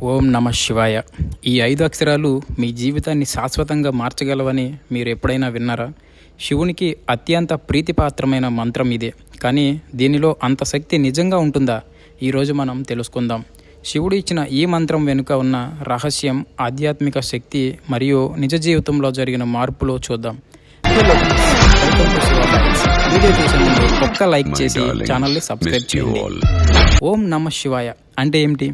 ఓం నమ శివాయ. ఈ 5 అక్షరాలు మీ జీవితాన్ని శాశ్వతంగా మార్చగలవని మీరు ఎప్పుడైనా విన్నారా? శివునికి అత్యంత ప్రీతిపాత్రమైన మంత్రం ఇదే. కానీ దీనిలో అంత శక్తి నిజంగా ఉంటుందా? ఈరోజు మనం తెలుసుకుందాం. శివుడు ఇచ్చిన ఈ మంత్రం వెనుక ఉన్న రహస్యం, ఆధ్యాత్మిక శక్తి మరియు నిజ జీవితంలో జరిగిన మార్పులు చూద్దాం. వీడియో చూసే ముందు ఒక్క లైక్ చేసి ఛానల్ని సబ్స్క్రైబ్ చేయండి. ఓం నమ శివాయ అంటే ఏమిటి?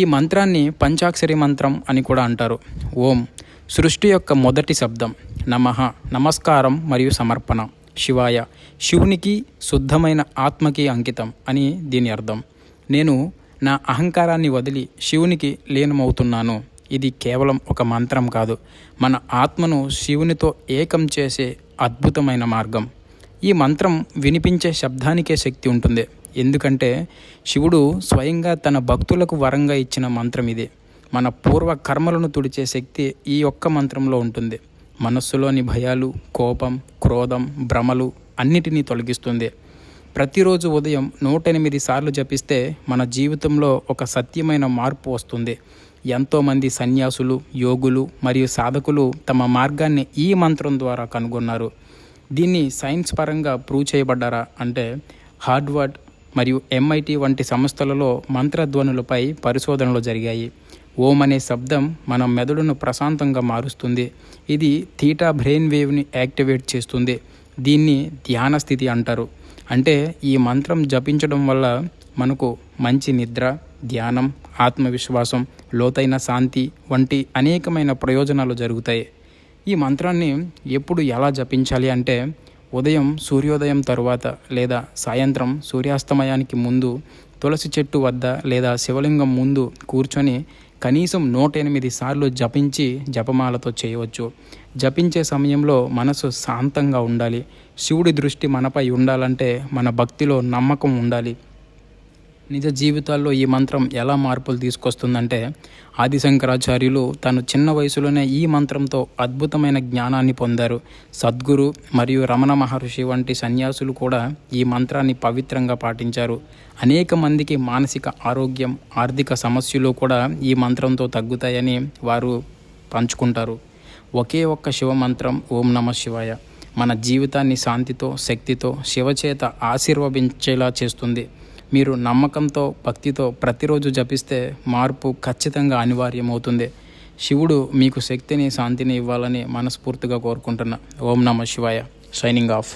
ఈ మంత్రాన్ని పంచాక్షరి మంత్రం అని కూడా అంటారు. ఓం సృష్టి యొక్క మొదటి శబ్దం, నమః నమస్కారం మరియు సమర్పణ, శివాయ శివునికి శుద్ధమైన ఆత్మకి అంకితం అని దీని అర్థం. నేను నా అహంకారాన్ని వదిలి శివునికి లీనమవుతున్నాను. ఇది కేవలం ఒక మంత్రం కాదు, మన ఆత్మను శివునితో ఏకం చేసే అద్భుతమైన మార్గం. ఈ మంత్రం వినిపించే శబ్దానికే శక్తి ఉంటుంది, ఎందుకంటే శివుడు స్వయంగా తన భక్తులకు వరంగా ఇచ్చిన మంత్రం ఇది. మన పూర్వ కర్మలను తుడిచే శక్తి ఈ ఒక్క మంత్రంలో ఉంటుంది. మనస్సులోని భయాలు, కోపం, క్రోధం, భ్రమలు అన్నిటినీ తొలగిస్తుంది. ప్రతిరోజు ఉదయం 108 సార్లు జపిస్తే మన జీవితంలో ఒక సత్యమైన మార్పు వస్తుంది. ఎంతోమంది సన్యాసులు, యోగులు మరియు సాధకులు తమ మార్గాన్ని ఈ మంత్రం ద్వారా కనుగొన్నారు. దీన్ని సైన్స్ పరంగా ప్రూవ్ చేయబడ్డారా అంటే హార్వర్డ్ మరియు MIT వంటి సంస్థలలో మంత్రధ్వనులపై పరిశోధనలు జరిగాయి. ఓం అనే శబ్దం మన మెదడును ప్రశాంతంగా మారుస్తుంది. ఇది థీటా బ్రెయిన్ వేవ్ని యాక్టివేట్ చేస్తుంది. దీన్ని ధ్యాన స్థితి అంటారు. అంటే ఈ మంత్రం జపించడం వల్ల మనకు మంచి నిద్ర, ధ్యానం, ఆత్మవిశ్వాసం, లోతైన శాంతి వంటి అనేకమైన ప్రయోజనాలు జరుగుతాయి. ఈ మంత్రాన్ని ఎప్పుడు ఎలా జపించాలి అంటే ఉదయం సూర్యోదయం తరువాత లేదా సాయంత్రం సూర్యాస్తమయానికి ముందు తులసి చెట్టు వద్ద లేదా శివలింగం ముందు కూర్చొని కనీసం 108 సార్లు జపించి జపమాలతో చేయవచ్చు. జపించే సమయంలో మనసు శాంతంగా ఉండాలి. శివుడి దృష్టి మనపై ఉండాలంటే మన భక్తిలో నమ్మకం ఉండాలి. నిజ జీవితాల్లో ఈ మంత్రం ఎలా మార్పులు తీసుకొస్తుందంటే ఆదిశంకరాచార్యులు తను చిన్న వయసులోనే ఈ మంత్రంతో అద్భుతమైన జ్ఞానాన్ని పొందారు. సద్గురు మరియు రమణ మహర్షి వంటి సన్యాసులు కూడా ఈ మంత్రాన్ని పవిత్రంగా పాటించారు. అనేక మందికి మానసిక ఆరోగ్యం, ఆర్థిక సమస్యలు కూడా ఈ మంత్రంతో తగ్గుతాయని వారు పంచుకుంటారు. ఒకే ఒక్క శివమంత్రం ఓం నమ శివాయ మన జీవితాన్ని శాంతితో, శక్తితో, శివచేత ఆశీర్వదించేలా చేస్తుంది. మీరు నమ్మకంతో, భక్తితో ప్రతిరోజు జపిస్తే మార్పు ఖచ్చితంగా అనివార్యమవుతుంది. శివుడు మీకు శక్తిని, శాంతిని ఇవ్వాలని మనస్ఫూర్తిగా కోరుకుంటున్నా. ఓం నమ శివాయ. Shining of.